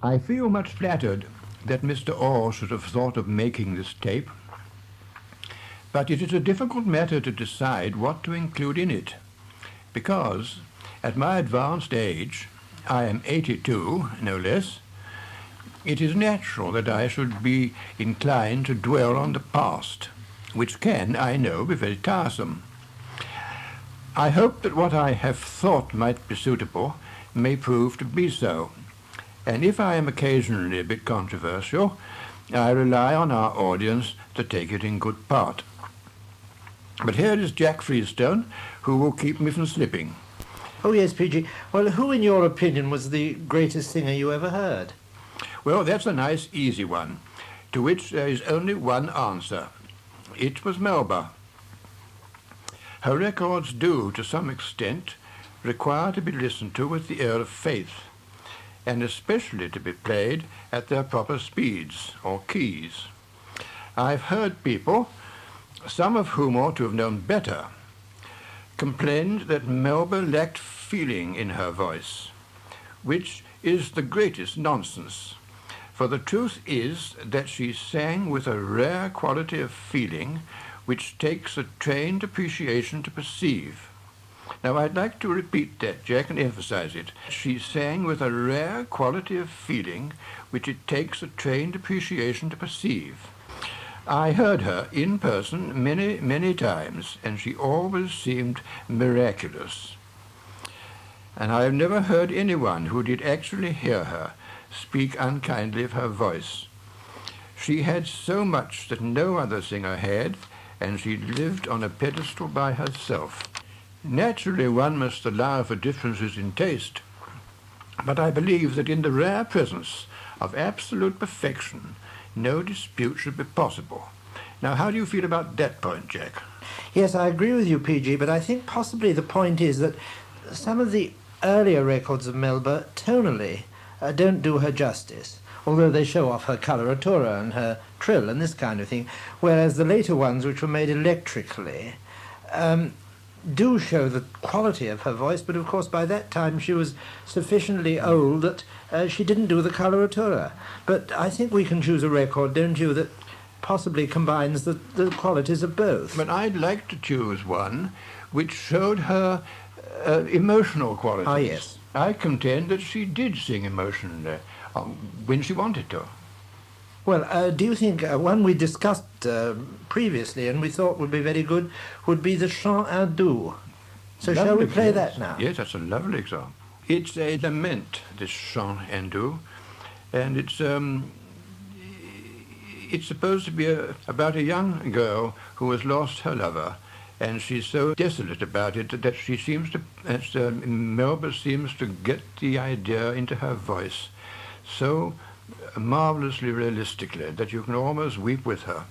I feel much flattered that Mr. Orr should have thought of making this tape, but it is a difficult matter to decide what to include in it, because at my advanced age, I am 82, no less, it is natural that I should be inclined to dwell on the past, which can, I know, be very tiresome. I hope that what I have thought might be suitable may prove to be so, and if I am occasionally a bit controversial, I rely on our audience to take it in good part. But here is Jack Freestone, who will keep me from slipping. Oh yes, PG. Well, who in your opinion was the greatest singer you ever heard? Well, that's a nice, easy one, to which there is only one answer. It was Melba. Her records do, to some extent, require to be listened to with the ear of faith, and especially to be played at their proper speeds, or keys. I've heard people, some of whom ought to have known better, complained that Melba lacked feeling in her voice, which is the greatest nonsense. For the truth is that she sang with a rare quality of feeling which takes a trained appreciation to perceive. Now, I'd like to repeat that, Jack, and emphasize it. She sang with a rare quality of feeling which it takes a trained appreciation to perceive. I heard her in person many, many times, and she always seemed miraculous. And I have never heard anyone who did actually hear her speak unkindly of her voice. She had so much that no other singer had, and she lived on a pedestal by herself. Naturally, one must allow for differences in taste, but I believe that in the rare presence of absolute perfection, no dispute should be possible. Now, how do you feel about that point, Jack? Yes, I agree with you, PG, but I think possibly the point is that some of the earlier records of Melba, tonally, don't do her justice, although they show off her coloratura and her trill and this kind of thing, whereas the later ones, which were made electrically, do show the quality of her voice, but of course by that time she was sufficiently old that she didn't do the coloratura. But I think we can choose a record, don't you, that possibly combines the qualities of both. But I'd like to choose one which showed her emotional qualities. Ah, yes. I contend that she did sing emotionally when she wanted to. Well, do you think one we discussed previously and we thought would be very good would be the Chant Hindou? So Lovely, shall we play yes. that now? Yes, that's a lovely example. It's a lament, this Chant Hindou, and it's supposed to be about a young girl who has lost her lover, and she's so desolate about it that she seems to, Melba seems to get the idea into her voice so marvelously realistically that you can almost weep with her.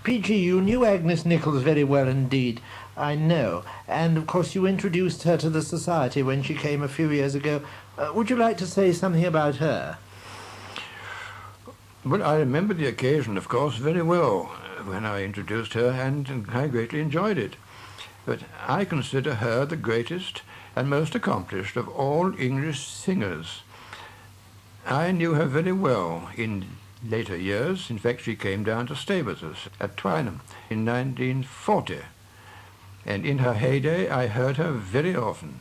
PG, you knew Agnes Nichols very well indeed, I know. And of course you introduced her to the society when she came a few years ago. Would you like to say something about her? Well, I remember the occasion, of course, very well when I introduced her, and I greatly enjoyed it. But I consider her the greatest and most accomplished of all English singers. I knew her very well in later years. In fact, she came down to stay with us at Twynham in 1940. And in her heyday, I heard her very often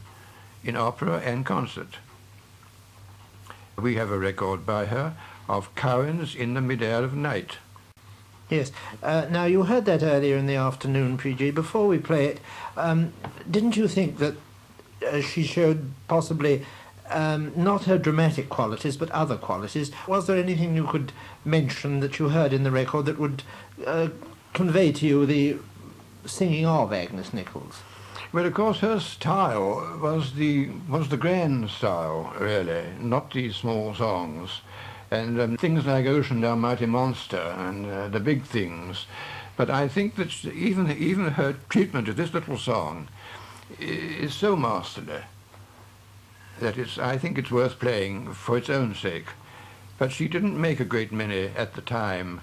in opera and concert. We have a record by her of Cowan's In the Mid-Air of Night. Yes. Now, you heard that earlier in the afternoon, PG. Before we play it, didn't you think that she showed possibly not her dramatic qualities, but other qualities? Was there anything you could mention that you heard in the record that would convey to you the singing of Agnes Nichols? Well, of course, her style was the grand style, really, not the small songs. And things like Ocean Thou Mighty Monster and the big things. But I think that even her treatment of this little song is so masterly that I think it's worth playing for its own sake. But she didn't make a great many at the time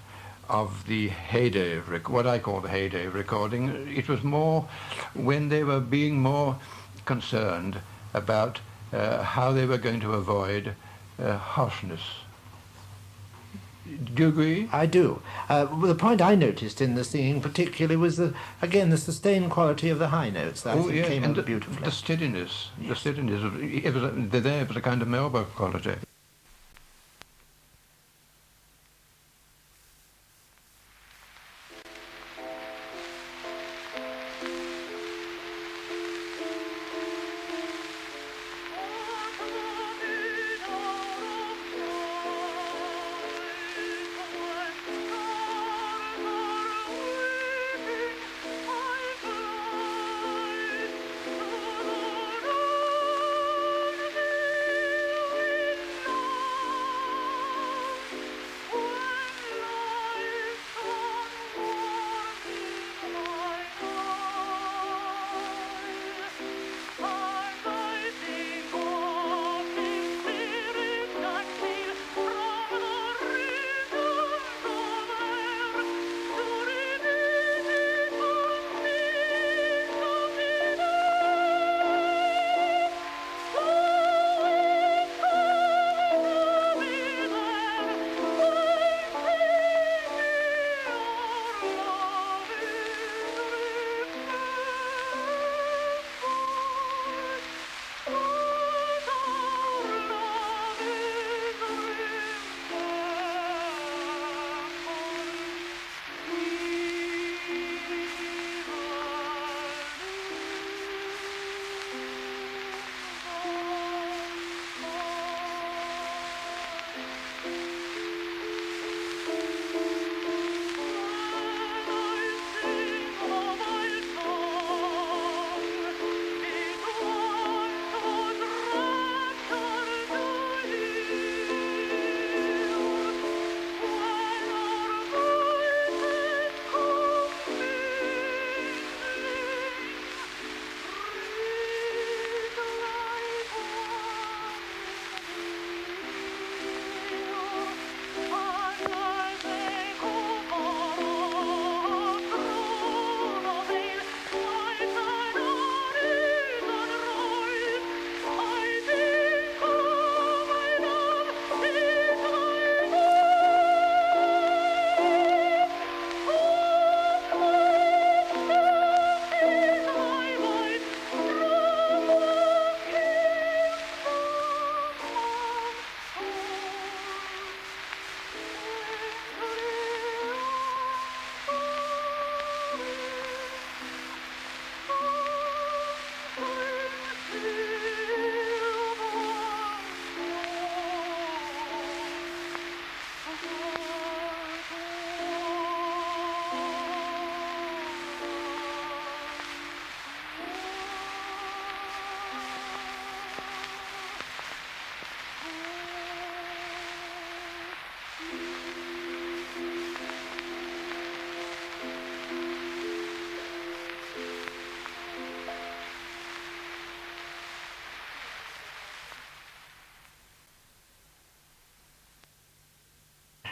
of the heyday, what I call the heyday recording. It was more when they were being more concerned about how they were going to avoid harshness. Do you agree? I do. The point I noticed in the singing particularly was, the sustained quality of the high notes. That I think came out beautifully. The steadiness. Yes. The steadiness. It was a kind of Melba quality.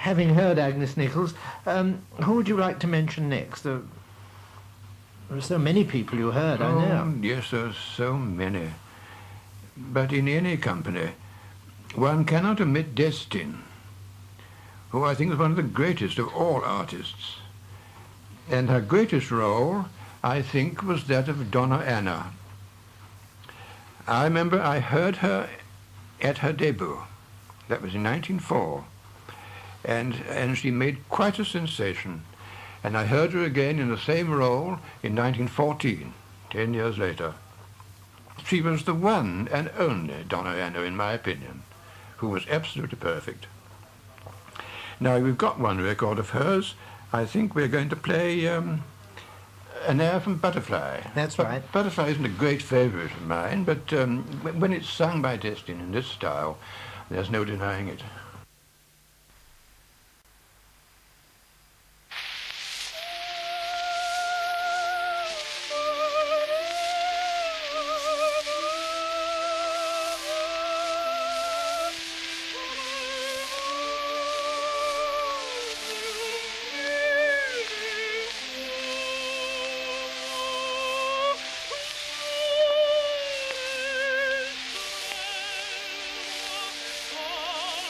having heard Agnes Nichols, who would you like to mention next? There are so many people you heard, I know. Yes, there are so many. But in any company, one cannot omit Destin, who I think is one of the greatest of all artists. And her greatest role, I think, was that of Donna Anna. I remember I heard her at her debut. That was in 1904. And she made quite a sensation. And I heard her again in the same role in 1914, 10 years later. She was the one and only Donna Anna, in my opinion, who was absolutely perfect. Now, we've got one record of hers. I think we're going to play an air from Butterfly. That's right. Butterfly isn't a great favourite of mine, but when it's sung by Destin in this style, there's no denying it. Oh,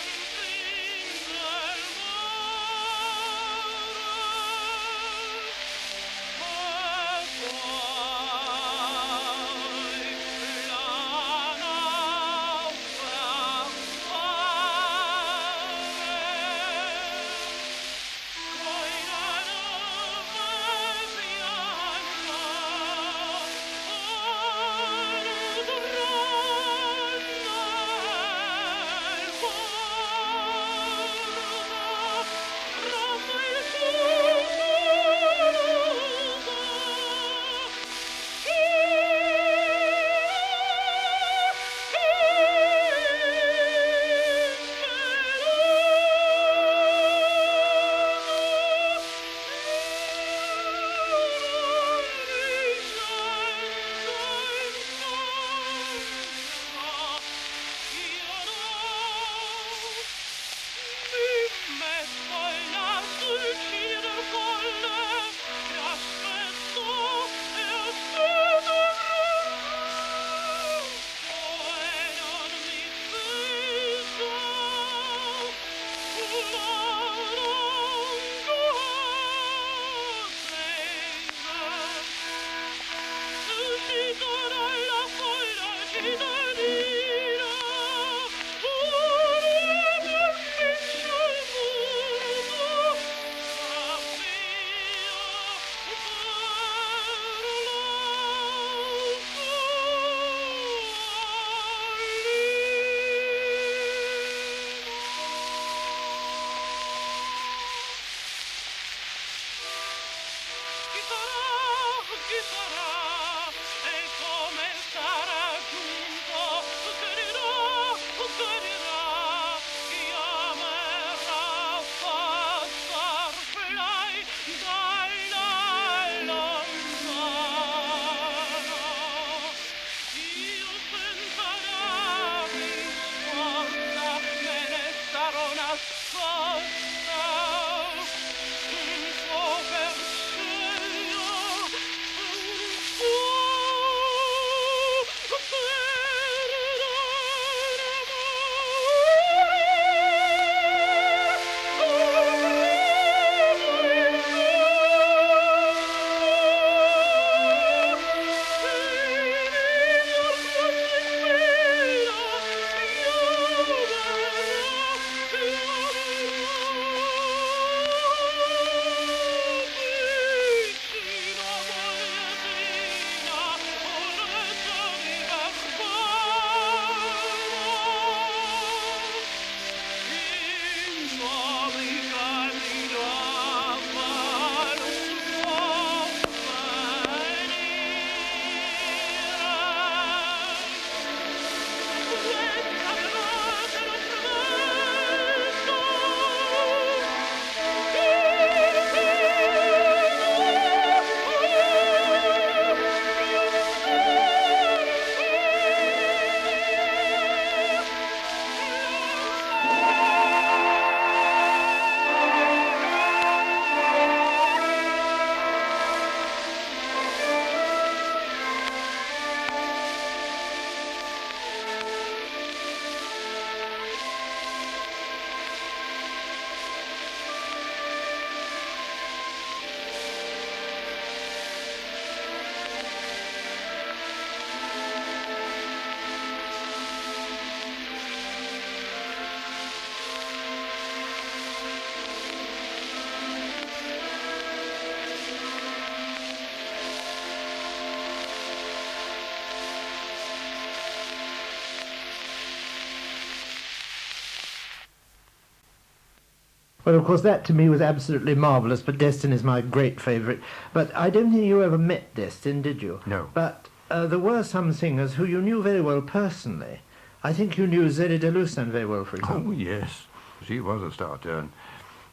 Well, of course, that to me was absolutely marvellous, but Destin is my great favourite. But I don't think you ever met Destin, did you? No. But there were some singers who you knew very well personally. I think you knew Zélie de Lucin very well, for example. Oh, yes. She was a star turn.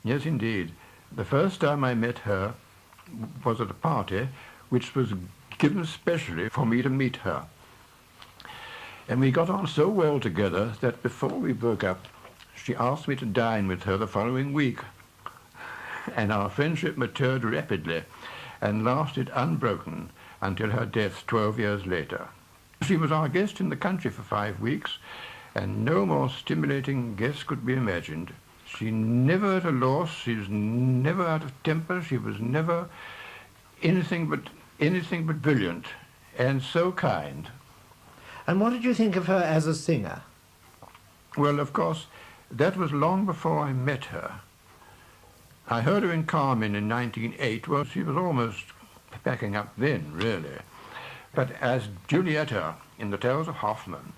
Yes, indeed. The first time I met her was at a party which was given specially for me to meet her. And we got on so well together that before we broke up, she asked me to dine with her the following week. And our friendship matured rapidly and lasted unbroken until her death 12 years later. She was our guest in the country for 5 weeks, and no more stimulating guest could be imagined. She never at a loss, she was never out of temper, she was never anything but brilliant, and so kind. And what did you think of her as a singer? Well, of course, that was long before I met her. I heard her in Carmen in 1908. Well, she was almost packing up then, really. But as Giulietta in The Tales of Hoffmann,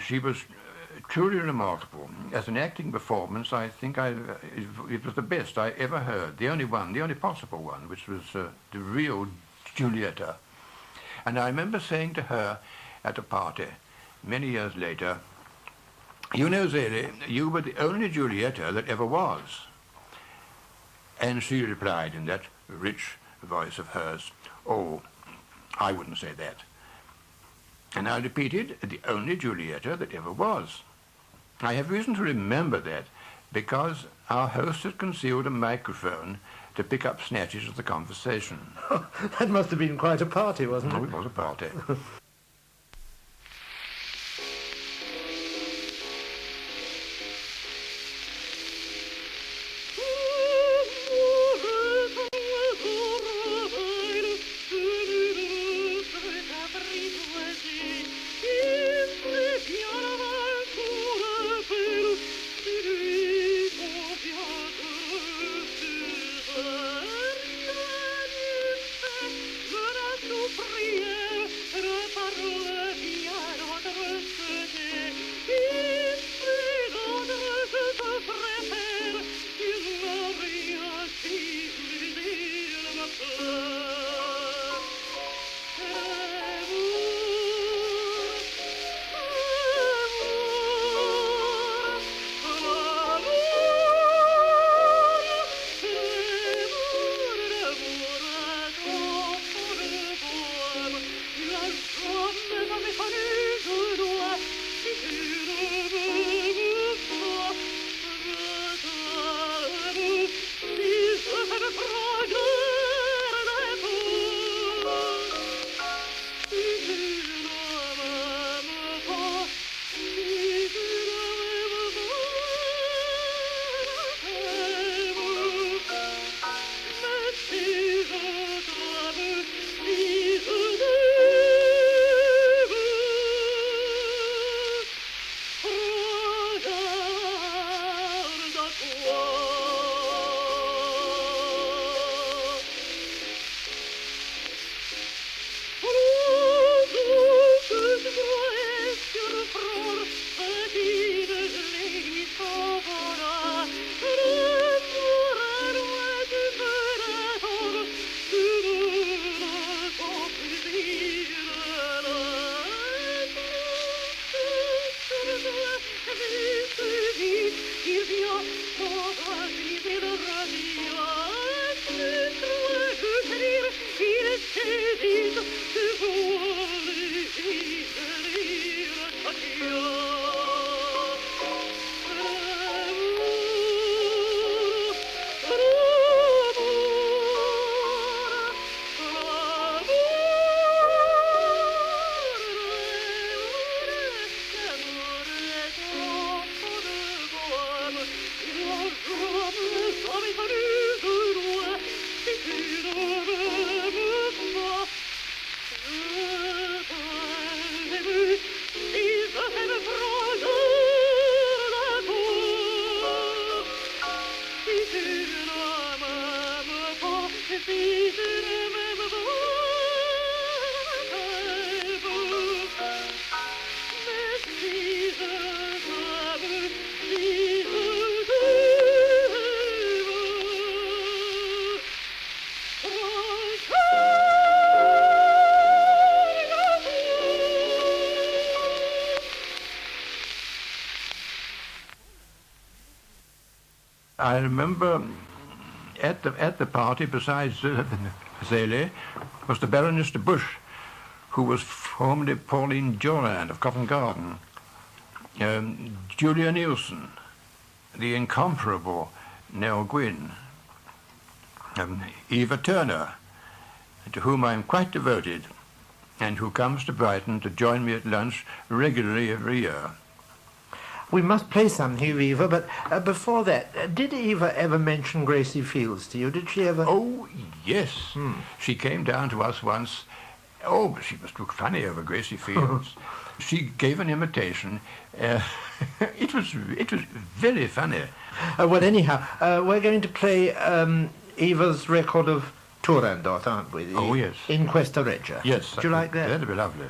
she was truly remarkable. As an acting performance, I think it was the best I ever heard, the only possible one, which was the real Giulietta. And I remember saying to her at a party many years later, "You know, Zélie, you were the only Giulietta that ever was." And she replied in that rich voice of hers, "Oh, I wouldn't say that." And I repeated, "The only Giulietta that ever was." I have reason to remember that because our host had concealed a microphone to pick up snatches of the conversation. That must have been quite a party, wasn't it? Oh, it was a party. Prière, I remember at the party, besides Zele, was the Baroness de Bush, who was formerly Pauline Joran of Covent Garden, Julia Nielsen, the incomparable Nell Gwynn, Eva Turner, to whom I am quite devoted, and who comes to Brighton to join me at lunch regularly every year. We must play something of Eva, but before that, did Eva ever mention Gracie Fields to you? Did she ever? Oh, yes. She came down to us once. Oh, but she must look funny over Gracie Fields. She gave an imitation. It was very funny. Well, anyhow, we're going to play Eva's record of Turandot, aren't we? Oh, yes. In Questa Regia. Yes. Do you like that? That'd be lovely.